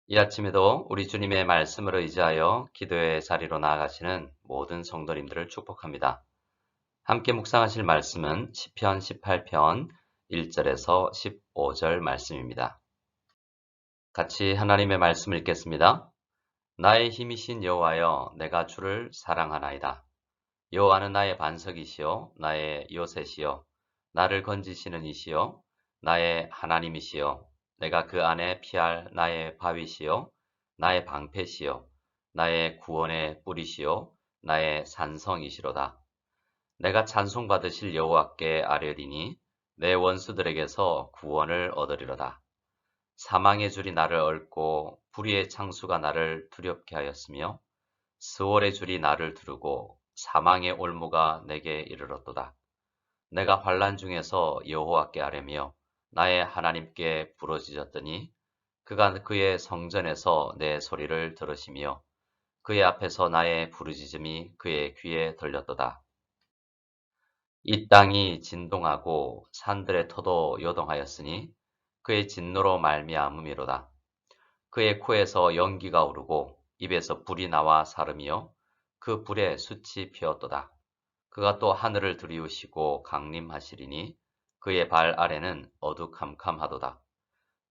이 아침에도 우리 주님의 말씀을 의지하여 기도의 자리로 나아가시는 모든 성도님들을 축복합니다. 함께 묵상하실 말씀은 시편 18편 1절에서 15절 말씀입니다. 같이 하나님의 말씀을 읽겠습니다. 나의 힘이신 여호와여, 내가 주를 사랑하나이다. 여호와는 나의 반석이시요 나의 요새시요 나를 건지시는 이시요 나의 하나님이시요 내가 그 안에 피할 나의 바위시요 나의 방패시요 나의 구원의 뿌리시요 나의 산성이시로다. 내가 찬송받으실 여호와께 아뢰리니 내 원수들에게서 구원을 얻으리로다. 사망의 줄이 나를 얽고 불의의 창수가 나를 두렵게 하였으며 스월의 줄이 나를 두르고 사망의 올무가 내게 이르렀도다. 내가 환난 중에서 여호와께 아뢰며 나의 하나님께 부르짖었더니 그가 그의 성전에서 내 소리를 들으시며 그의 앞에서 나의 부르짖음이 그의 귀에 들렸도다. 이 땅이 진동하고 산들의 터도 요동하였으니 그의 진노로 말미암음이로다. 그의 코에서 연기가 오르고 입에서 불이 나와 사름이요 그 불에 숯이 피었도다. 그가 또 하늘을 들이우시고 강림하시리니 그의 발 아래는 어두캄캄하도다.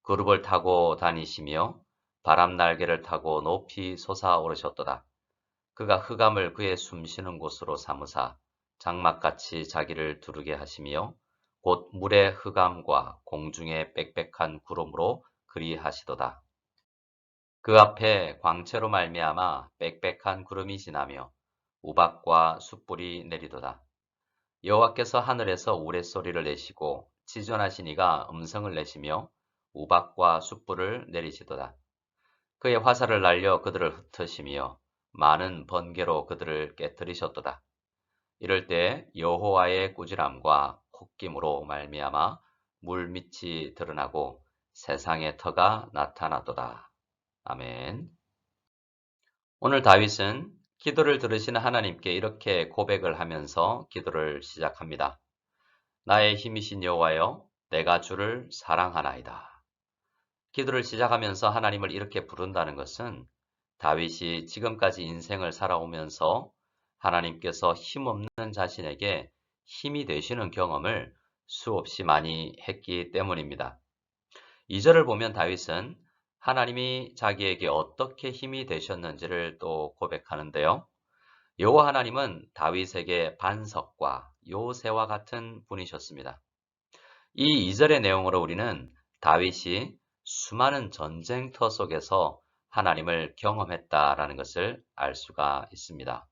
그룹을 타고 다니시며 바람 날개를 타고 높이 솟아오르셨도다. 그가 흑암을 그의 숨쉬는 곳으로 삼으사 장막같이 자기를 두르게 하시며 곧 물의 흑암과 공중의 빽빽한 구름으로 그리하시도다. 그 앞에 광채로 말미암아 빽빽한 구름이 지나며 우박과 숯불이 내리도다. 여호와께서 하늘에서 우레소리를 내시고 지존하신 이가 음성을 내시며 우박과 숯불을 내리시도다. 그의 화살을 날려 그들을 흩으시며 많은 번개로 그들을 깨뜨리셨도다. 이럴 때 여호와의 꾸지람과 콧김으로 말미암아 물밑이 드러나고 세상의 터가 나타나도다. 아멘. 오늘 다윗은 기도를 들으시는 하나님께 이렇게 고백을 하면서 기도를 시작합니다. 나의 힘이신 여호와여, 내가 주를 사랑하나이다. 기도를 시작하면서 하나님을 이렇게 부른다는 것은 다윗이 지금까지 인생을 살아오면서 하나님께서 힘없는 자신에게 힘이 되시는 경험을 수없이 많이 했기 때문입니다. 2절을 보면 다윗은 하나님이 자기에게 어떻게 힘이 되셨는지를 또 고백하는데요. 여호와 하나님은 다윗에게 반석과 요새와 같은 분이셨습니다. 이 2절의 내용으로 우리는 다윗이 수많은 전쟁터 속에서 하나님을 경험했다라는 것을 알 수가 있습니다.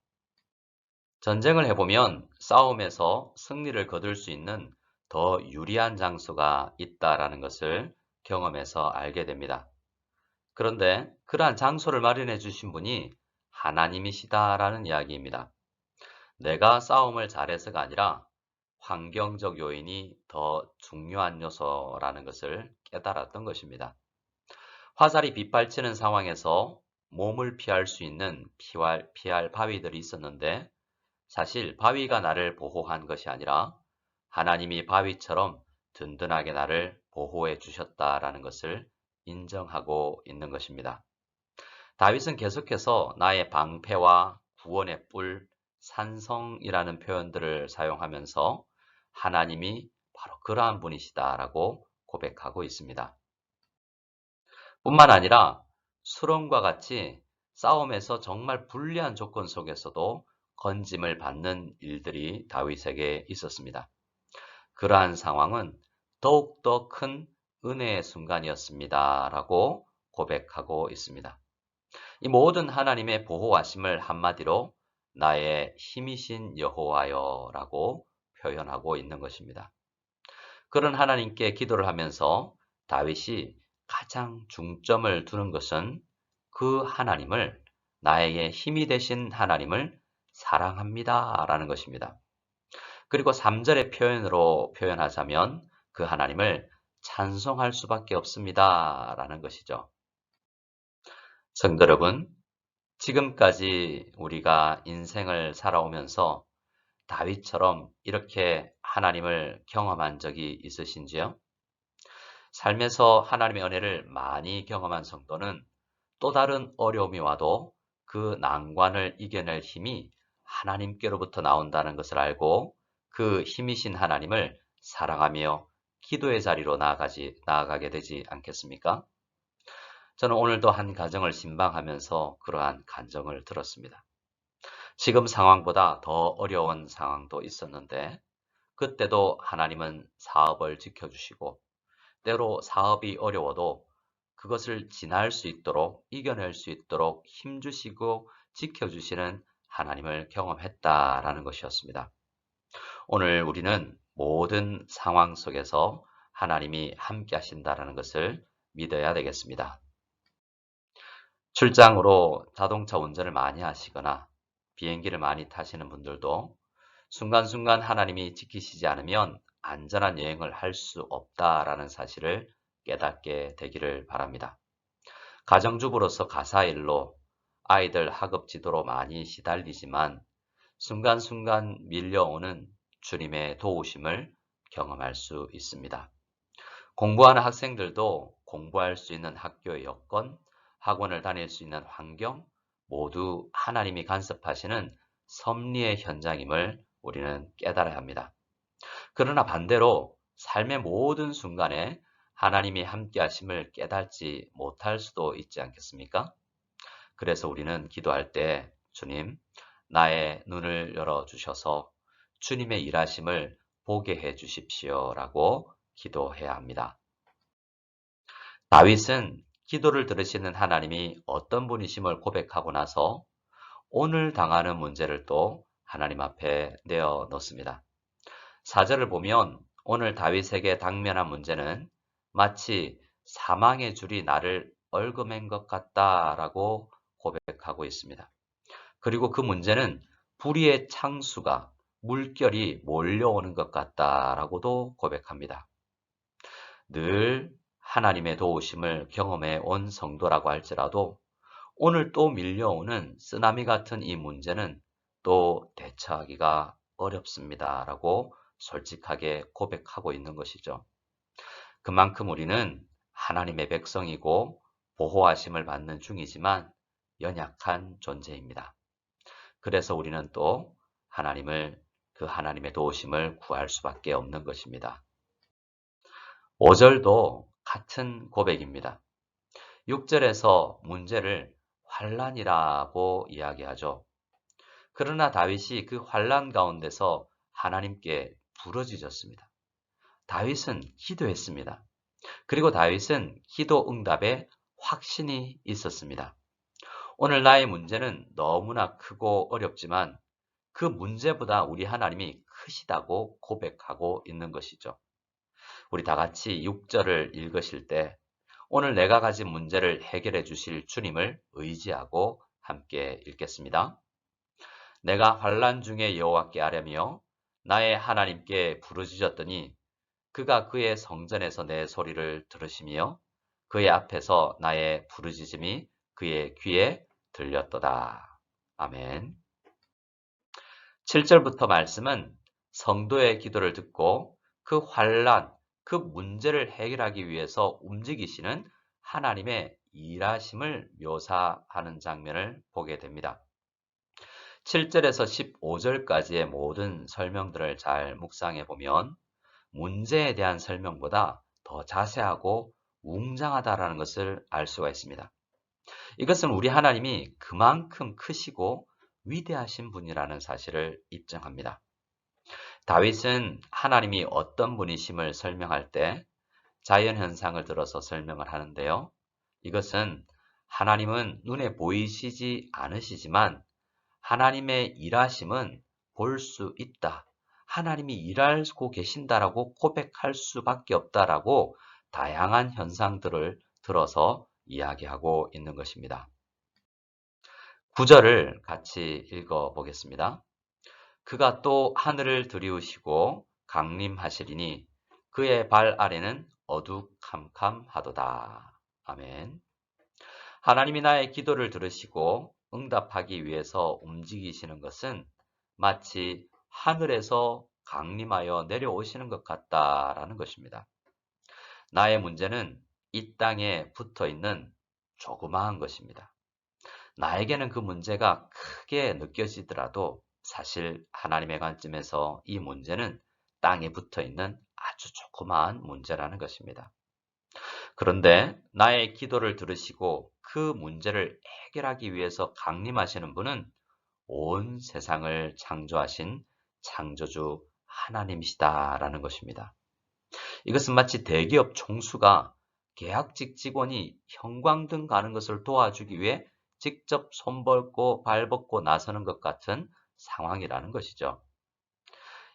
전쟁을 해보면 싸움에서 승리를 거둘 수 있는 더 유리한 장소가 있다라는 것을 경험해서 알게 됩니다. 그런데 그러한 장소를 마련해 주신 분이 하나님이시다라는 이야기입니다. 내가 싸움을 잘해서가 아니라 환경적 요인이 더 중요한 요소라는 것을 깨달았던 것입니다. 화살이 빗발치는 상황에서 몸을 피할 수 있는 피할 바위들이 있었는데 사실 바위가 나를 보호한 것이 아니라 하나님이 바위처럼 든든하게 나를 보호해 주셨다라는 것을 인정하고 있는 것입니다. 다윗은 계속해서 나의 방패와 구원의 뿔, 산성이라는 표현들을 사용하면서 하나님이 바로 그러한 분이시다라고 고백하고 있습니다. 뿐만 아니라 수렁과 같이 싸움에서 정말 불리한 조건 속에서도 건짐을 받는 일들이 다윗에게 있었습니다. 그러한 상황은 더욱더 큰 은혜의 순간이었습니다라고 고백하고 있습니다. 이 모든 하나님의 보호하심을 한마디로 나의 힘이신 여호와여라고 표현하고 있는 것입니다. 그런 하나님께 기도를 하면서 다윗이 가장 중점을 두는 것은 그 하나님을, 나에게 힘이 되신 하나님을 사랑합니다 라는 것입니다. 그리고 3절의 표현으로 표현하자면 그 하나님을 찬송할 수밖에 없습니다 라는 것이죠. 성도 여러분, 지금까지 우리가 인생을 살아오면서 다윗처럼 이렇게 하나님을 경험한 적이 있으신지요? 삶에서 하나님의 은혜를 많이 경험한 성도는 또 다른 어려움이 와도 그 난관을 이겨낼 힘이 하나님께로부터 나온다는 것을 알고 그 힘이신 하나님을 사랑하며 기도의 자리로 나아가게 되지 않겠습니까? 저는 오늘도 한 가정을 신방하면서 그러한 간정을 들었습니다. 지금 상황보다 더 어려운 상황도 있었는데 그때도 하나님은 사업을 지켜주시고 때로 사업이 어려워도 그것을 지날 수 있도록 이겨낼 수 있도록 힘주시고 지켜주시는 하나님을 경험했다라는 것이었습니다. 오늘 우리는 모든 상황 속에서 하나님이 함께 하신다라는 것을 믿어야 되겠습니다. 출장으로 자동차 운전을 많이 하시거나 비행기를 많이 타시는 분들도 순간순간 하나님이 지키시지 않으면 안전한 여행을 할 수 없다라는 사실을 깨닫게 되기를 바랍니다. 가정주부로서 가사일로 아이들 학업 지도로 많이 시달리지만 순간순간 밀려오는 주님의 도우심을 경험할 수 있습니다. 공부하는 학생들도 공부할 수 있는 학교의 여건, 학원을 다닐 수 있는 환경, 모두 하나님이 간섭하시는 섭리의 현장임을 우리는 깨달아야 합니다. 그러나 반대로 삶의 모든 순간에 하나님이 함께 하심을 깨닫지 못할 수도 있지 않겠습니까? 그래서 우리는 기도할 때 주님, 나의 눈을 열어주셔서 주님의 일하심을 보게 해 주십시오라고 기도해야 합니다. 다윗은 기도를 들으시는 하나님이 어떤 분이심을 고백하고 나서 오늘 당하는 문제를 또 하나님 앞에 내어 놓습니다. 4절을 보면 오늘 다윗에게 당면한 문제는 마치 사망의 줄이 나를 얽어맨 것 같다라고 고백하고 있습니다. 그리고 그 문제는 불의의 창수가 물결이 몰려오는 것 같다라고도 고백합니다. 늘 하나님의 도우심을 경험해 온 성도라고 할지라도 오늘 또 밀려오는 쓰나미 같은 이 문제는 또 대처하기가 어렵습니다라고 솔직하게 고백하고 있는 것이죠. 그만큼 우리는 하나님의 백성이고 보호하심을 받는 중이지만 연약한 존재입니다. 그래서 우리는 또 그 하나님의 도우심을 구할 수밖에 없는 것입니다. 5절도 같은 고백입니다. 6절에서 문제를 환난이라고 이야기하죠. 그러나 다윗이 그 환난 가운데서 하나님께 부르짖었습니다. 다윗은 기도했습니다. 그리고 다윗은 기도 응답에 확신이 있었습니다. 오늘 나의 문제는 너무나 크고 어렵지만 그 문제보다 우리 하나님이 크시다고 고백하고 있는 것이죠. 우리 다 같이 6절을 읽으실 때 오늘 내가 가진 문제를 해결해 주실 주님을 의지하고 함께 읽겠습니다. 내가 환난 중에 여호와께 아뢰며 나의 하나님께 부르짖었더니 그가 그의 성전에서 내 소리를 들으시며 그의 앞에서 나의 부르짖음이 그의 귀에 들렸도다. 아멘. 7절부터 말씀은 성도의 기도를 듣고 그 환난, 그 문제를 해결하기 위해서 움직이시는 하나님의 일하심을 묘사하는 장면을 보게 됩니다. 7절에서 15절까지의 모든 설명들을 잘 묵상해 보면 문제에 대한 설명보다 더 자세하고 웅장하다라는 것을 알 수가 있습니다. 이것은 우리 하나님이 그만큼 크시고 위대하신 분이라는 사실을 입증합니다. 다윗은 하나님이 어떤 분이심을 설명할 때 자연현상을 들어서 설명을 하는데요. 이것은 하나님은 눈에 보이시지 않으시지만 하나님의 일하심은 볼 수 있다. 하나님이 일하고 계신다라고 고백할 수밖에 없다라고 다양한 현상들을 들어서 이야기하고 있는 것입니다. 9절을 같이 읽어 보겠습니다. 그가 또 하늘을 들이우시고 강림하시리니 그의 발 아래는 어두캄캄하도다. 아멘. 하나님이 나의 기도를 들으시고 응답하기 위해서 움직이시는 것은 마치 하늘에서 강림하여 내려오시는 것 같다라는 것입니다. 나의 문제는 이 땅에 붙어 있는 조그마한 것입니다. 나에게는 그 문제가 크게 느껴지더라도 사실 하나님의 관점에서 이 문제는 땅에 붙어 있는 아주 조그마한 문제라는 것입니다. 그런데 나의 기도를 들으시고 그 문제를 해결하기 위해서 강림하시는 분은 온 세상을 창조하신 창조주 하나님이시다라는 것입니다. 이것은 마치 대기업 총수가 계약직 직원이 형광등 가는 것을 도와주기 위해 직접 손 벌고 발 벗고 나서는 것 같은 상황이라는 것이죠.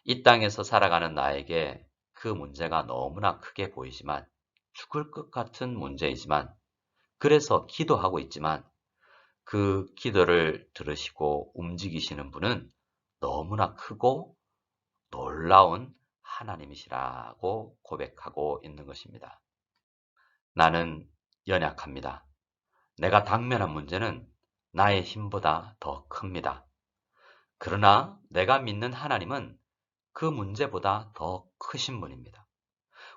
이 땅에서 살아가는 나에게 그 문제가 너무나 크게 보이지만 죽을 것 같은 문제이지만 그래서 기도하고 있지만 그 기도를 들으시고 움직이시는 분은 너무나 크고 놀라운 하나님이시라고 고백하고 있는 것입니다. 나는 연약합니다. 내가 당면한 문제는 나의 힘보다 더 큽니다. 그러나 내가 믿는 하나님은 그 문제보다 더 크신 분입니다.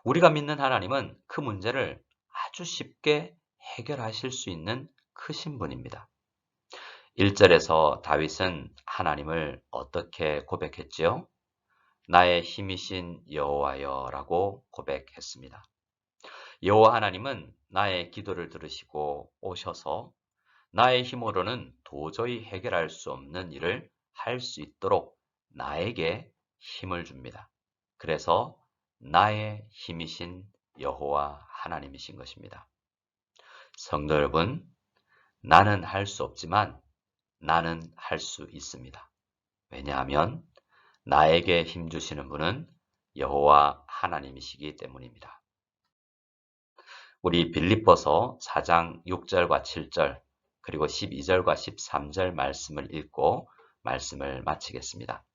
우리가 믿는 하나님은 그 문제를 아주 쉽게 해결하실 수 있는 크신 분입니다. 1절에서 다윗은 하나님을 어떻게 고백했지요? 나의 힘이신 여호와여라고 고백했습니다. 여호와 하나님은 나의 기도를 들으시고 오셔서 나의 힘으로는 도저히 해결할 수 없는 일을 할 수 있도록 나에게 힘을 줍니다. 그래서 나의 힘이신 여호와 하나님이신 것입니다. 성도 여러분, 나는 할 수 없지만 나는 할 수 있습니다. 왜냐하면 나에게 힘 주시는 분은 여호와 하나님이시기 때문입니다. 우리 빌립보서 4장 6절과 7절 그리고 12절과 13절 말씀을 읽고 말씀을 마치겠습니다.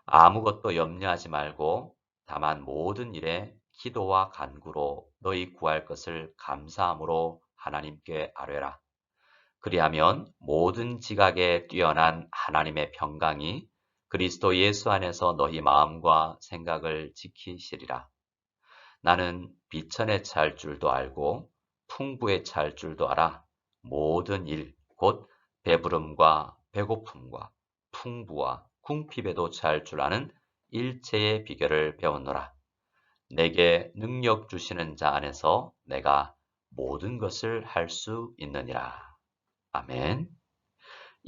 아무것도 염려하지 말고 다만 모든 일에 기도와 간구로 너희 구할 것을 감사함으로 하나님께 아뢰라. 그리하면 모든 지각에 뛰어난 하나님의 평강이 그리스도 예수 안에서 너희 마음과 생각을 지키시리라. 나는 비천에 찰 줄도 알고 풍부에 찰 줄도 알아. 모든 일, 곧 배부름과 배고픔과 풍부와 궁핍에도 찰 줄 아는 일체의 비결을 배웠노라. 내게 능력 주시는 자 안에서 내가 모든 것을 할 수 있느니라. 아멘.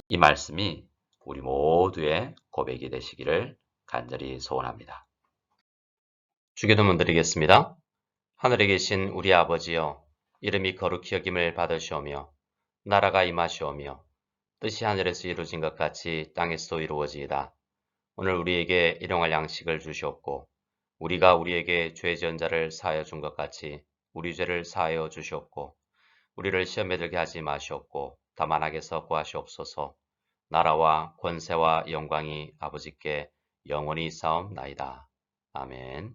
이 말씀이 우리 모두의 고백이 되시기를 간절히 소원합니다. 주기도문 드리겠습니다. 하늘에 계신 우리 아버지여, 이름이 거룩히 여김을 받으시오며 나라가 임하시오며 뜻이 하늘에서 이루어진 것 같이 땅에서도 이루어지이다. 오늘 우리에게 일용할 양식을 주시옵고 우리가 우리에게 죄 지은 자를 사하여 준 것 같이 우리 죄를 사하여 주시옵고 우리를 시험에 들게 하지 마시옵고 다만 악에서 구하시옵소서. 나라와 권세와 영광이 아버지께 영원히 있사옵나이다. 아멘.